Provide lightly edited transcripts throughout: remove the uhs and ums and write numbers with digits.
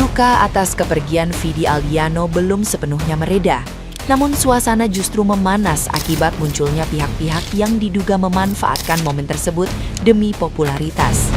Duka atas kepergian Vidi Aldiano belum sepenuhnya mereda. Namun suasana justru memanas akibat munculnya pihak-pihak yang diduga memanfaatkan momen tersebut demi popularitas.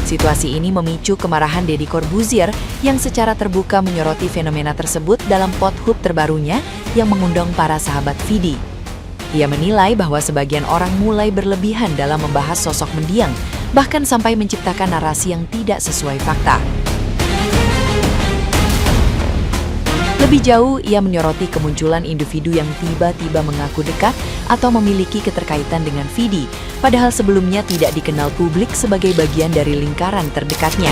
Situasi ini memicu kemarahan Deddy Corbuzier yang secara terbuka menyoroti fenomena tersebut dalam pothub terbarunya yang mengundang para sahabat Vidi. Ia menilai bahwa sebagian orang mulai berlebihan dalam membahas sosok mendiang, bahkan sampai menciptakan narasi yang tidak sesuai fakta. Lebih jauh, ia menyoroti kemunculan individu yang tiba-tiba mengaku dekat atau memiliki keterkaitan dengan Vidi, padahal sebelumnya tidak dikenal publik sebagai bagian dari lingkaran terdekatnya.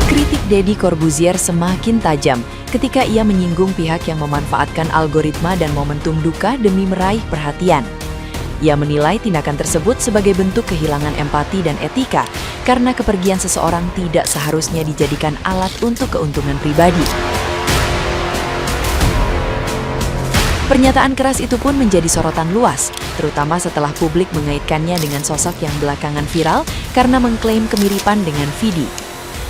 Kritik Deddy Corbuzier semakin tajam ketika ia menyinggung pihak yang memanfaatkan algoritma dan momentum duka demi meraih perhatian. Ia menilai tindakan tersebut sebagai bentuk kehilangan empati dan etika karena kepergian seseorang tidak seharusnya dijadikan alat untuk keuntungan pribadi. Pernyataan keras itu pun menjadi sorotan luas, terutama setelah publik mengaitkannya dengan sosok yang belakangan viral karena mengklaim kemiripan dengan Vidi.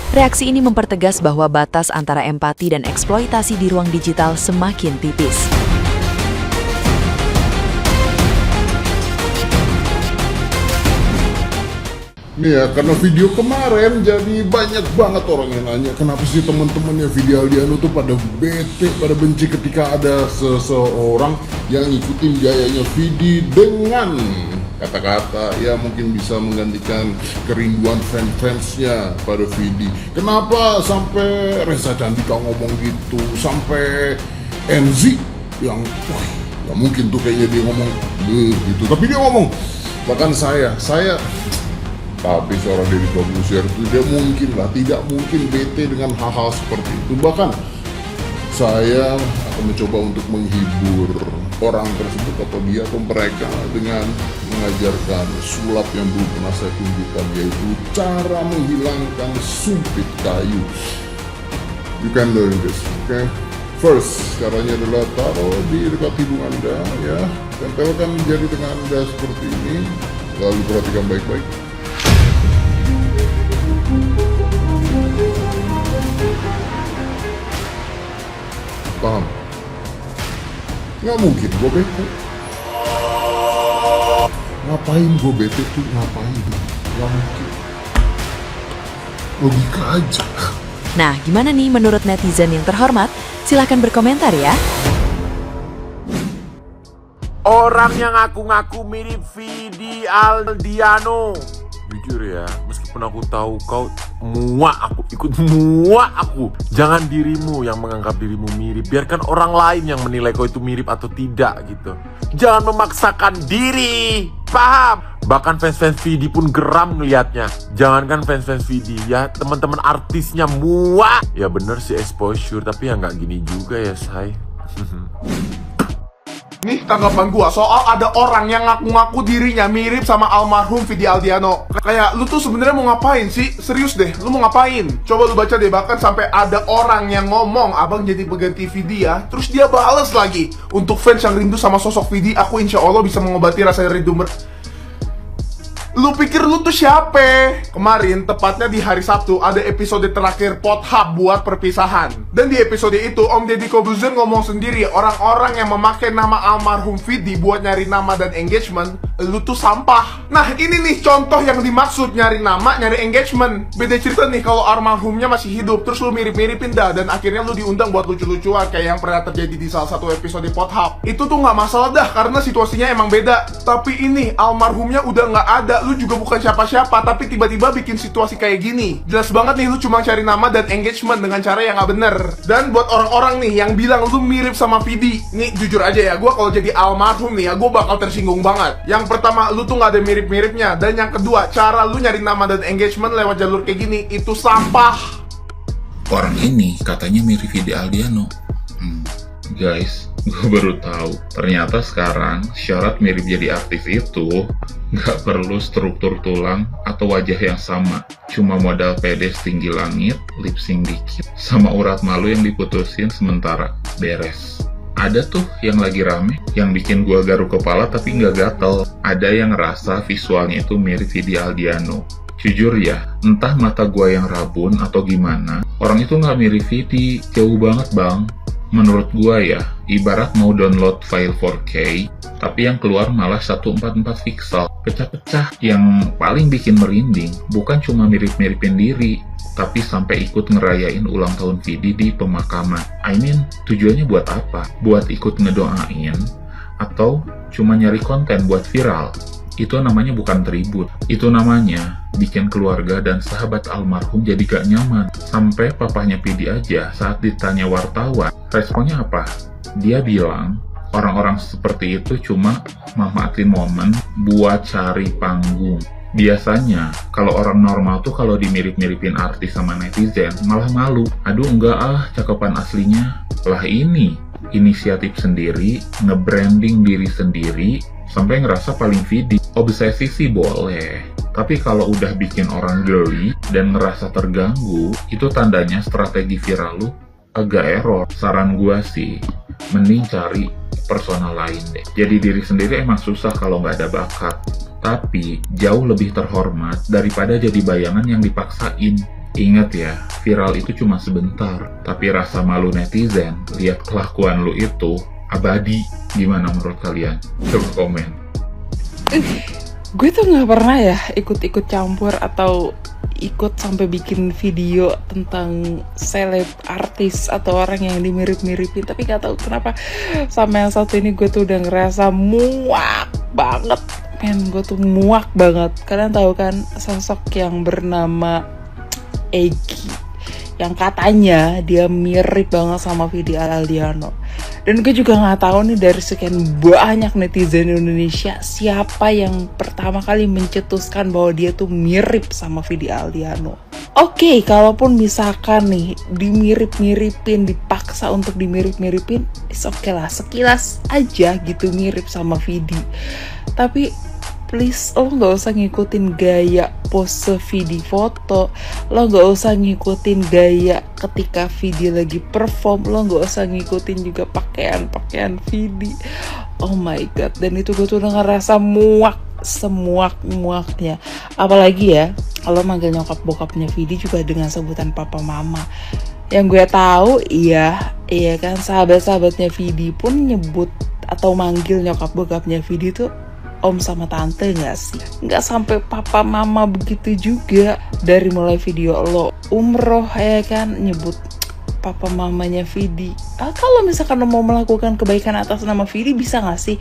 Reaksi ini mempertegas bahwa batas antara empati dan eksploitasi di ruang digital semakin tipis. Nih ya, karena video kemarin jadi banyak banget orang yang nanya kenapa sih teman-temannya Vidi Aldiano tuh pada bete, pada benci ketika ada seseorang yang ngikutin gayanya Vidi dengan kata-kata ya mungkin bisa menggantikan kerinduan fans-fansnya pada Vidi. Kenapa sampai Reza Candika ngomong gitu, sampai Enzi yang wah gak mungkin tuh kayaknya dia ngomong gitu, tapi dia ngomong bahkan saya tapi seorang Deddy Corbuzier itu tidak mungkin bete dengan hal-hal seperti itu. Bahkan saya akan mencoba untuk menghibur orang tersebut atau dia atau mereka dengan mengajarkan sulap yang belum pernah saya tunjukkan, yaitu cara menghilangkan sumpit kayu. You can learn this, okay? First, caranya adalah taruh di dekat hidung Anda, ya. Tempelkan jari tengah Anda seperti ini, lalu perhatikan baik-baik. Paham? Nggak mungkin gue bete. Ngapain gue bete tuh? Ngapain? Nggak mungkin. Logika aja. Nah, gimana nih menurut netizen yang terhormat? Silahkan berkomentar ya. Orang yang ngaku-ngaku mirip Vidi Aldiano. Jujur ya, meskipun aku tahu kau ikut muak aku. Jangan dirimu yang menganggap dirimu mirip. Biarkan orang lain yang menilai kau itu mirip atau tidak gitu. Jangan memaksakan diri. Paham? Bahkan fans-fans Vidi pun geram ngeliatnya. Jangankan fans-fans Vidi ya, teman-teman artisnya muak. Ya bener sih exposure, tapi ya nggak gini juga ya say. Nih tanggapan gua soal ada orang yang ngaku-ngaku dirinya mirip sama almarhum Vidi Aldiano. Kayak lu tuh sebenarnya mau ngapain sih? Serius deh, lu mau ngapain? Coba lu baca deh, bahkan sampai ada orang yang ngomong abang jadi pengganti Vidi ya. Terus dia bales lagi, untuk fans yang rindu sama sosok Vidi, aku insya Allah bisa mengobati rasa rindu. Lu pikir lu tuh siapa? Kemarin, tepatnya di hari Sabtu, ada episode terakhir Pothub buat perpisahan. Dan di episode itu, Om Deddy Corbuzier ngomong sendiri, orang-orang yang memakai nama almarhum Vidi buat nyari nama dan engagement, lu tuh sampah. Nah, ini nih contoh yang dimaksud nyari nama, nyari engagement. Beda cerita nih kalau almarhumnya masih hidup, terus lu mirip-miripin dah, dan akhirnya lu diundang buat lucu-lucuan kayak yang pernah terjadi di salah satu episode Pothub. Itu tuh nggak masalah dah, karena situasinya emang beda. Tapi ini, almarhumnya udah nggak ada, lu juga bukan siapa-siapa, tapi tiba-tiba bikin situasi kayak gini. Jelas banget nih lu cuma cari nama dan engagement dengan cara yang nggak bener. Dan buat orang-orang nih yang bilang lu mirip sama Vidi, nih jujur aja ya, gue kalau jadi almarhum nih ya, gue bakal tersinggung banget. Yang pertama, lu tuh nggak ada mirip-miripnya. Dan yang kedua, cara lu nyari nama dan engagement lewat jalur kayak gini, itu sampah. Orang ini katanya mirip Vidi Aldiano. Guys, gue baru tahu ternyata sekarang syarat mirip jadi artis itu nggak perlu struktur tulang atau wajah yang sama, cuma modal pede setinggi langit, lip sync dikit, sama urat malu yang diputusin sementara, beres. Ada tuh yang lagi rame, yang bikin gua garuk kepala tapi nggak gatel. Ada yang ngerasa visualnya itu mirip Vidi Aldiano. Jujur ya, entah mata gua yang rabun atau gimana, orang itu nggak mirip Vidi, jauh banget bang. Menurut gua ya, ibarat mau download file 4K, tapi yang keluar malah 144 pixel. Pecah-pecah. Yang paling bikin merinding, bukan cuma mirip-miripin diri, tapi sampai ikut ngerayain ulang tahun Vidi di pemakaman. I mean, tujuannya buat apa? Buat ikut ngedoain? Atau cuma nyari konten buat viral? Itu namanya bukan tribut. Itu namanya bikin keluarga dan sahabat almarhum jadi gak nyaman. Sampai papahnya Vidi aja saat ditanya wartawan, responnya apa? Dia bilang, orang-orang seperti itu cuma manfaatin momen buat cari panggung. Biasanya, kalau orang normal tuh kalau dimirip-miripin artis sama netizen, malah malu. Aduh enggak ah, cakepan aslinya. Lah ini, inisiatif sendiri, nge-branding diri sendiri, sampai ngerasa paling Vidi. Obsesi sih boleh, tapi kalau udah bikin orang geli dan ngerasa terganggu, itu tandanya strategi viral lu agak error. Saran gua sih, mending cari persona lain deh. Jadi diri sendiri emang susah kalau nggak ada bakat. Tapi jauh lebih terhormat daripada jadi bayangan yang dipaksain. Ingat ya, viral itu cuma sebentar, tapi rasa malu netizen lihat kelakuan lu itu abadi. Gimana menurut kalian? Coba komen. Gue tuh nggak pernah ya ikut-ikut campur atau ikut sampai bikin video tentang seleb artis atau orang yang dimirip-miripin, tapi nggak tahu kenapa sama yang satu ini gue tuh udah ngerasa muak banget. Gue tuh muak banget. Kalian tahu kan sosok yang bernama Egy, yang katanya dia mirip banget sama Vidi Aldiano. Dan gue juga nggak tahu nih dari sekian banyak netizen Indonesia siapa yang pertama kali mencetuskan bahwa dia tuh mirip sama Vidi Aldiano. Oke, kalaupun misalkan nih dimirip-miripin, dipaksa untuk dimirip-miripin, it's okay lah, sekilas aja gitu mirip sama Vidi. Tapi please, lo gak usah ngikutin gaya pose Vidi foto, lo gak usah ngikutin gaya ketika Vidi lagi perform, lo gak usah ngikutin juga pakaian Vidi. Oh my god, dan itu gue tuh udah ngerasa muak, semuak-muaknya. Apalagi ya, kalau manggil nyokap bokapnya Vidi juga dengan sebutan papa mama. Yang gue tahu, iya kan, sahabat-sahabatnya Vidi pun nyebut atau manggil nyokap bokapnya Vidi tuh om sama tante gak sih? Gak sampai papa mama begitu juga. Dari mulai video lo umroh ya kan, nyebut papa mamanya Vidi. Kalau misalkan lo mau melakukan kebaikan atas nama Vidi, bisa gak sih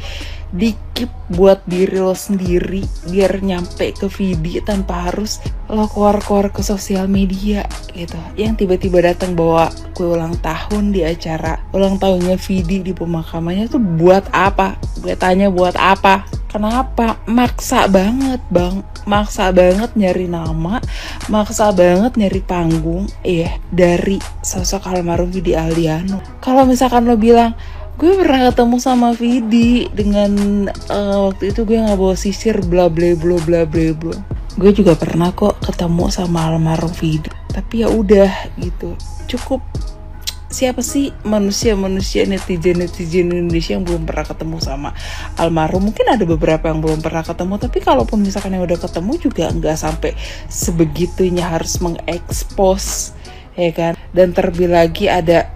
di-keep buat diri lo sendiri biar nyampe ke Vidi tanpa harus lo keluar-keluar ke sosial media gitu. Yang tiba-tiba datang bawa kue ulang tahun di acara ulang tahunnya Vidi di pemakamannya tuh buat apa? Gue tanya buat apa? Kenapa? Maksa banget bang, maksa banget nyari nama, maksa banget nyari panggung dari sosok almarhum Vidi Aldiano. Kalau misalkan lo bilang, gue pernah ketemu sama Vidi dengan waktu itu gue nggak bawa sisir bla bla bla bla bla bla. Gue juga pernah kok ketemu sama almarhum Vidi. Tapi ya udah gitu, cukup. Siapa sih manusia netizen Indonesia yang belum pernah ketemu sama almarhum? Mungkin ada beberapa yang belum pernah ketemu, tapi kalaupun misalkan yang udah ketemu juga nggak sampai sebegitunya harus mengekspos, ya kan? Dan terlebih lagi ada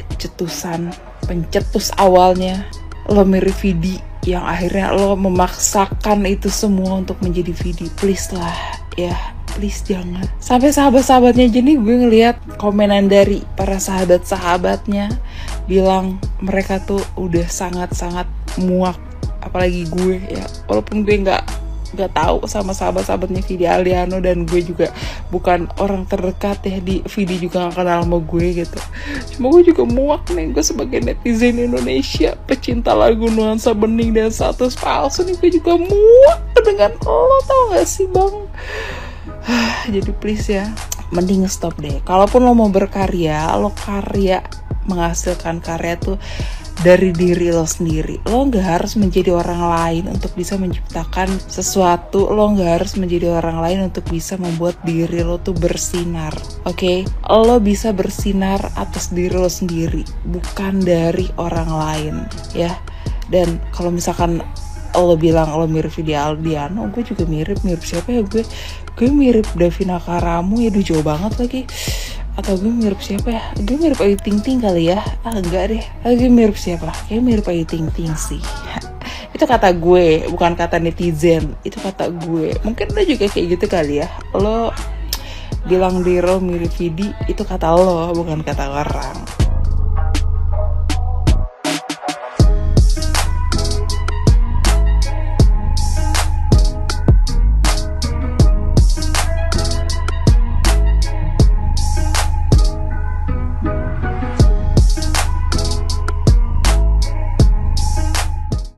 pencetus awalnya lo mirip Vidi, yang akhirnya lo memaksakan itu semua untuk menjadi Vidi. Please lah ya, please jangan. Sampai sahabat-sahabatnya jadi gue ngeliat komenan dari para sahabat-sahabatnya bilang mereka tuh udah sangat-sangat muak, apalagi gue ya, walaupun gue nggak tahu sama sahabat-sahabatnya Vidi Aldiano, dan gue juga bukan orang terdekat ya, di Vidi juga gak kenal sama gue gitu. Cuma gue juga muak nih, gue sebagai netizen Indonesia, pecinta lagu nuansa bening dan status palsu nih, gue juga muak dengan lo, tau gak sih bang? Jadi please ya, mending stop deh. Kalaupun lo mau berkarya, lo menghasilkan karya tuh dari diri lo sendiri. Lo nggak harus menjadi orang lain untuk bisa menciptakan sesuatu. Lo nggak harus menjadi orang lain untuk bisa membuat diri lo tuh bersinar. Oke? Lo bisa bersinar atas diri lo sendiri, bukan dari orang lain, ya. Dan kalau misalkan lo bilang lo mirip Vidi Aldiano, gue juga mirip siapa ya gue mirip Davina Karamu, ya udah jauh banget lagi. Atau gue mirip siapa ya? Gue mirip Ayu Ting Ting kali ya? Enggak deh. Gue mirip siapa? Kayak mirip Ayu Ting Ting sih. Itu kata gue, bukan kata netizen. Itu kata gue. Mungkin lo juga kayak gitu kali ya. Lo bilang diri lo mirip Vidi, itu kata lo, bukan kata orang.